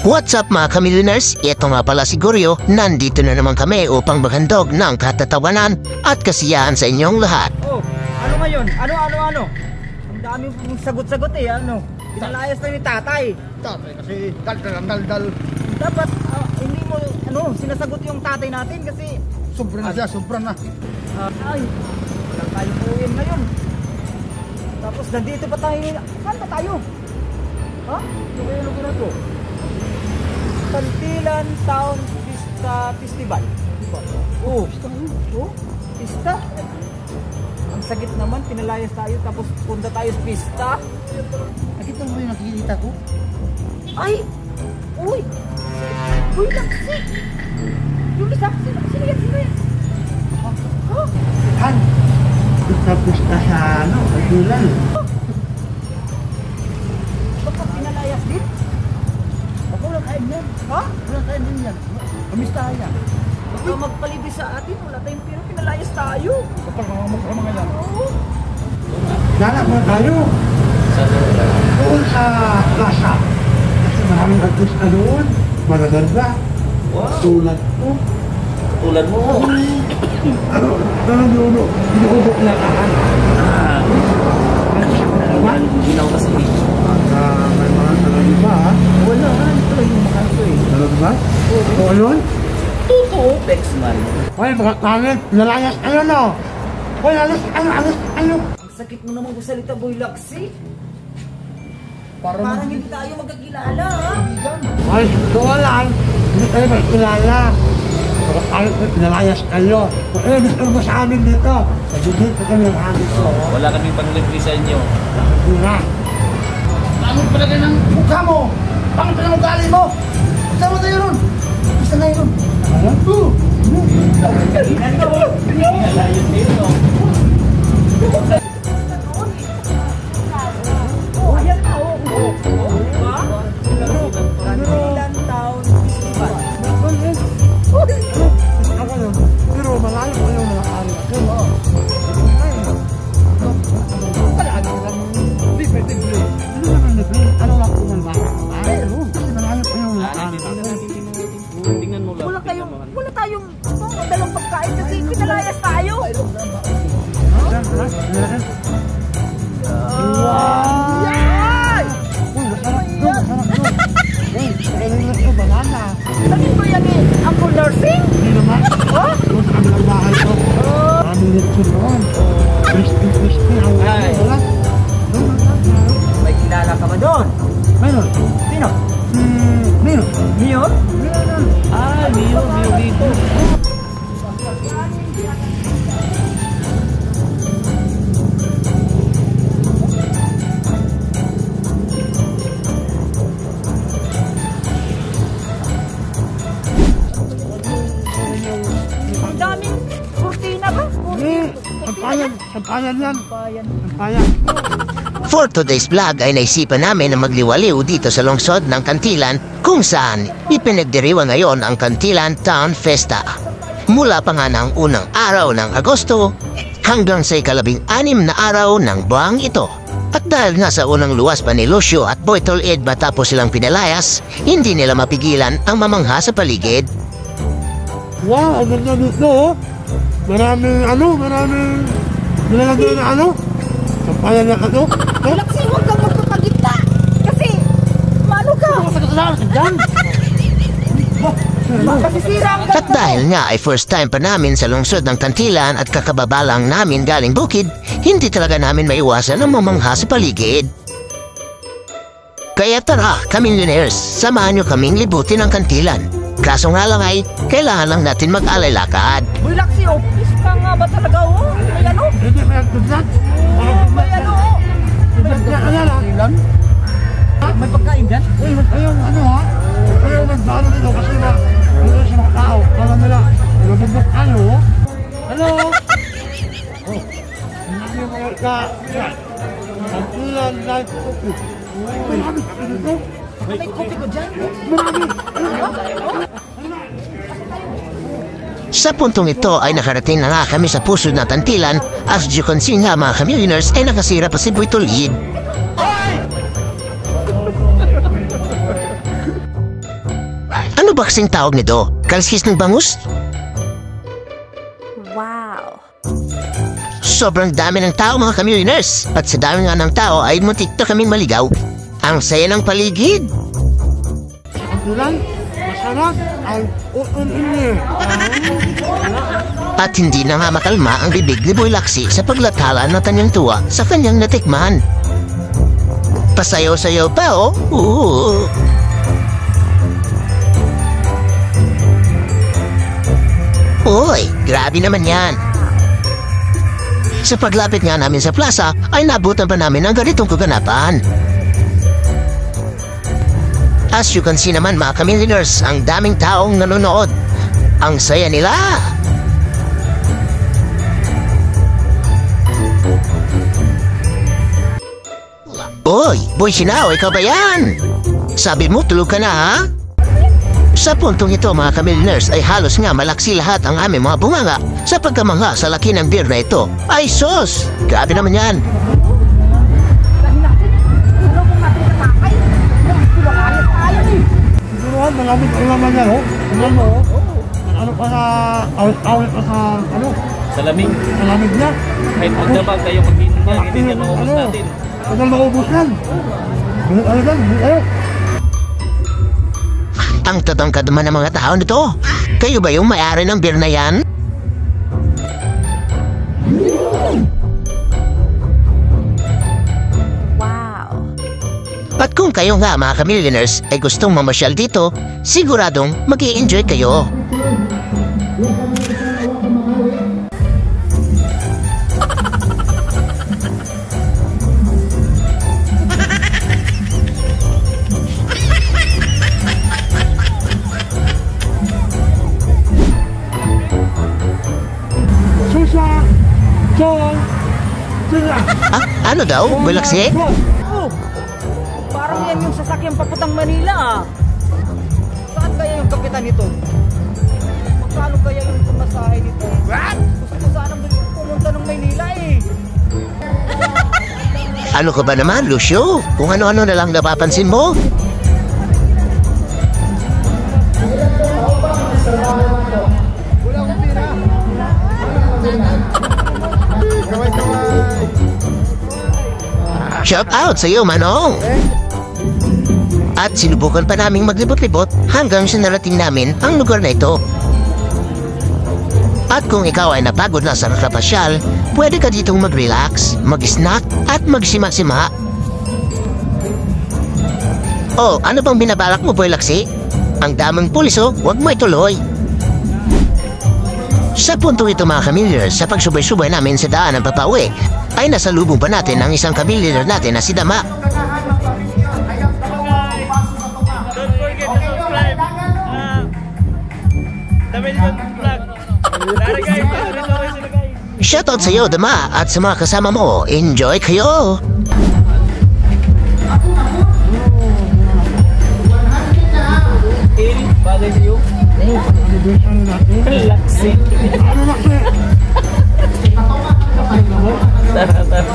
What's up mga kamilioners? Ito nga pala si Goryo. Nandito na naman kami upang maghandog ng katatawanan at kasiyahan sa inyong lahat. Oh, ano ngayon? Ano? Ang dami pong sagot-sagot eh, ano? Pinalayas na ni tatay. Tatay kasi dal. Dapat hindi mo, sinasagot yung tatay natin kasi Sobra na siya, sobra na. ay, walang tayong uwin ngayon. Tapos nandito pa tayo, saan ba tayo? Ha? Lugar na to? Kantilan Town Festival. Oh, pista? Ang sagit naman, pinalayas tayo tapos punta tayo sa pista. Nakita mo yung nakikita ko? Ay! Uy! Laksi! Yung isa, sino yan? Ha? Han! Tapos ka sa kagulan. Baka pinalayas din? Ako lang kain yan. Ha? Wala kain din yan. Kamistahan yan. Baka magpalibis sa atin, wala tayong pira, pinalayas tayo. Kapag mga yan. Oo. Dala mo tayo. Doon sa plaza. Kasi maraming artist ka doon. Magaganda. Wow. Tulad ko. Tulad mo. Inuubo na kahan. Ginaw kasi. May mga talaga ba ha? Wala. Ito lang yung makal ko eh. Talaga ba? O yun? Totoo. Bexman. Hoy, mga kanin. Nalayas ano no? Hoy, alis. Ang sakit mo naman salita, Boy Laksi. Parang hindi tayo magkakilala, ha? Ay, tuwalan. Hindi kayo magkilala. Ay, pinalayas kayo. Eh, gusto mo sa amin dito. Sabihin ko kami ang amin ko. Wala kaming panulipli sa inyo. Hindi na. Pangit pala kayo ng mukha mo. Pangit pala ng ugali mo. Gusto mo tayo ron. Gusto na yun. Ano? Pinalayan din, no? Ayan na, Kantilan Town Festival. Ako yun. Pero malayo ko yung mga ari. Palagi lang. Libre. Ano naman libre? Ano lang po ng baka? Pero, kasi malayo ko yung mga ari. Tingnan mo lang. Wala tayong dalang pagkain kasi pinalayas tayo. Wow! Yay! Uy, masarap doon. Uy, kailangan ko banana. Sabihin ko yan eh, Uncle Nursing? Hindi naman. Doon sa kabilang bahay ko. Maraming lechon doon. Crispy. Ay. Wala. May kilala ka ba doon? Mayroon. Sino? Mio. Mio? Mio dito. Ang daming kurtina ba? Sampayan yan. Sampayan. For today's vlog ay naisipan namin na magliwaliw dito sa lungsod ng Kantilan kung saan ipinagdiriwang ngayon ang Kantilan Town Festa. Mula pa nga ng unang araw ng Agosto hanggang sa ika-16 na araw ng buwang ito. At dahil nga sa unang luwas pa ni Lucio at Boy Tol-Ed matapos silang pinalayas, hindi nila mapigilan ang mamangha sa paligid. Wow, ang ganda dito. Maraming nilalagay na sampayan na Laksi, huwag kang magpapagitna. Kasi, maano ka? Masisira ang At dahil nga ay first time pa namin sa lungsod ng Kantilan at kakababalang namin galing bukid, hindi talaga namin maiwasan ang mamangha sa paligid. Kaya tara, kamilyonaires, samahan nyo kaming libutin ang Kantilan. Kaso nga lang ay, kailangan lang natin mag-alay lakad. Boy Laksi, pista nga ba talaga, May ano? Hindi, may agdudlat. May ano, May pagkain dyan? Uy, ayaw ha? Ayaw nagdalo dito kasi na wala sa mga tao. Kala nila, nabubok kayo. Hello? Oh, hindi yung mga Kantilan Live Coffee. Marami dito. May kopi ko dyan? Marami. Sa puntong ito ay nakarating na nga kami sa puso na Kantilan. As you can see nga mga kamillionaires ay nakasira pa si Boy Tol-Ed. Ano ba kasing tawag nito? Kalskis ng bangus? Wow. Sobrang dami ng tao mga kamilioners. At sa dami nga ng tao ay muntik na kaming maligaw. Ang saya ng paligid. Kantilan, masarap ang uun-ini. At hindi na nga makalma ang bibig ni Boy Laksi sa paglathala ng kanyang tuwa sa kanyang natikman. Pasayaw-sayaw pa oh. Ooh. Uy, grabe naman yan. Sa paglapit nga namin sa plaza, ay nabutan pa namin ang ganitong kaganapan. As you can see naman mga kamilioners, ang daming taong nanonood. Ang saya nila. Uy, Boy Sinao, ikaw ba yan? Sabi mo tulog ka na ha? Sa puntong ito mga kamilioners ay halos nga malaksi lahat ang aming mga bunganga sa pagkamangha sa laki ng beer na ito. Ay sos! Grabe naman yan! Siguruhan, malamig ang laman yan, oh. Tingnan mo, oh. Ano pa na, awit pa sa, ano, Sa lamig. malamig niya. Kahit magdamag kayo mag-inom yan, hindi yan maubos natin. Tagal maubos yan. Ano yan, ano? Ang tatangkad naman ng mga tao nito. Kayo ba yung may-ari ng beer na yan? Wow. At kung kayo nga mga kamilioners ay gustong mamasyal dito, siguradong mag-i-enjoy kayo. Susa! Chong! Sila! Ah, ano daw? Bulaksi? Oh, parang yan yung sasakyan papuntang Manila ah. Saan kaya yung kapitan nito? Magkano kaya yung pumasahe nito? What? Gusto ko sanang pumunta ng Manila eh. Ano ka ba naman, Lucio? Kung ano-ano na lang napapansin mo? Shout out sa iyo, Manong! At sinubukan pa naming maglibot-libot hanggang sa narating namin ang lugar na ito. At kung ikaw ay napagod na sa nakapasyal, pwede ka ditong mag-relax, mag-snack at magsima-sima. Oh, ano bang binabalak mo, Boy Laksi? Ang daming pulis oh, huwag mo ituloy. Sa puntong ito mga kamilioners, sa pagsubay-subay namin sa daan ng papauwi, ay nasalubong pa natin ang isang kamilyoner natin na si Dama. Don't forget to subscribe. Tamilyon Vlog. Tara guys, Shoutout sa iyo, Dama, at sa mga kasama mo. Enjoy kayo! Il, bagay sa iyo. Ano natin? Laksi. Ano natin? Tara, tara.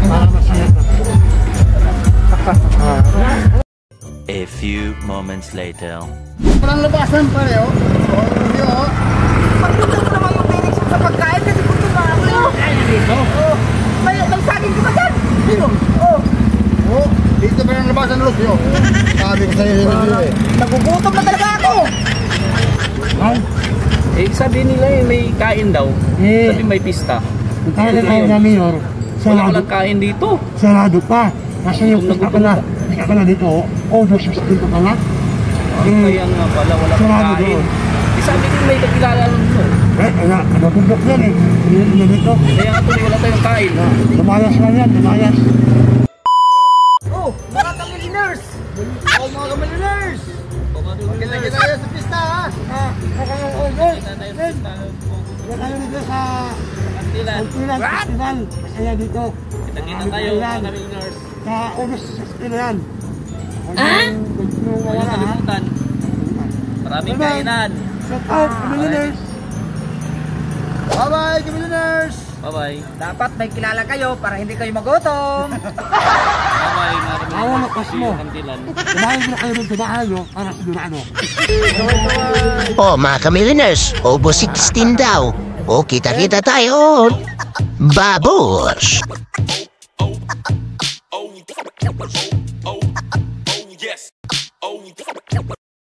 Para masaya ka. A few moments later. Parang labasan pare, oh. Oh. Pagpunta ko naman yung Phoenix sa pagkain kasi gusto ba ako. Oh, may saging ka ba dyan? Sino? Oh. Oh, dito pa yung labasan ng Lucio. Sabi ko sa'yo yun eh. Nagugutom na talaga ako. Ay, Eh, sabi nila eh, may kain daw. Eh. Sabi may pista. ang tayo na Mayor, Wala sarado, walang kain dito. sarado pa. Kasi yung pista ka na dito, over 16 ka na. Kaya nga pala, wala pang Sarado kain. doon. Eh, sabi ko may kakilala lang to. Ano bundok yan eh. Yun dito. Kaya nga tuloy wala tayong kain. Lumayas lang yan, lumayas. Oh, mga kamilioners. Oh, mga kamilioners. Kita-kita tayo sa pista ha. Kaya dito sa Kantilan. Kantilan Festival. Masaya dito. Kita-kita tayo mga kamilioners. Sa August 16 yan. Huwag Wala ha. kalimutan. Maraming kainan. Shout out, millionaires. Bye-bye, kamilioners. Bye-bye. Dapat may kilala kayo para hindi kayo magutom. Bye-bye mga Awa lakas mo. Kantilan. Kumain mo na kayo dun sa bahay nyo para sigurado. O mga kamilliners, obo 16 daw. O kita-kita tayo. Babos!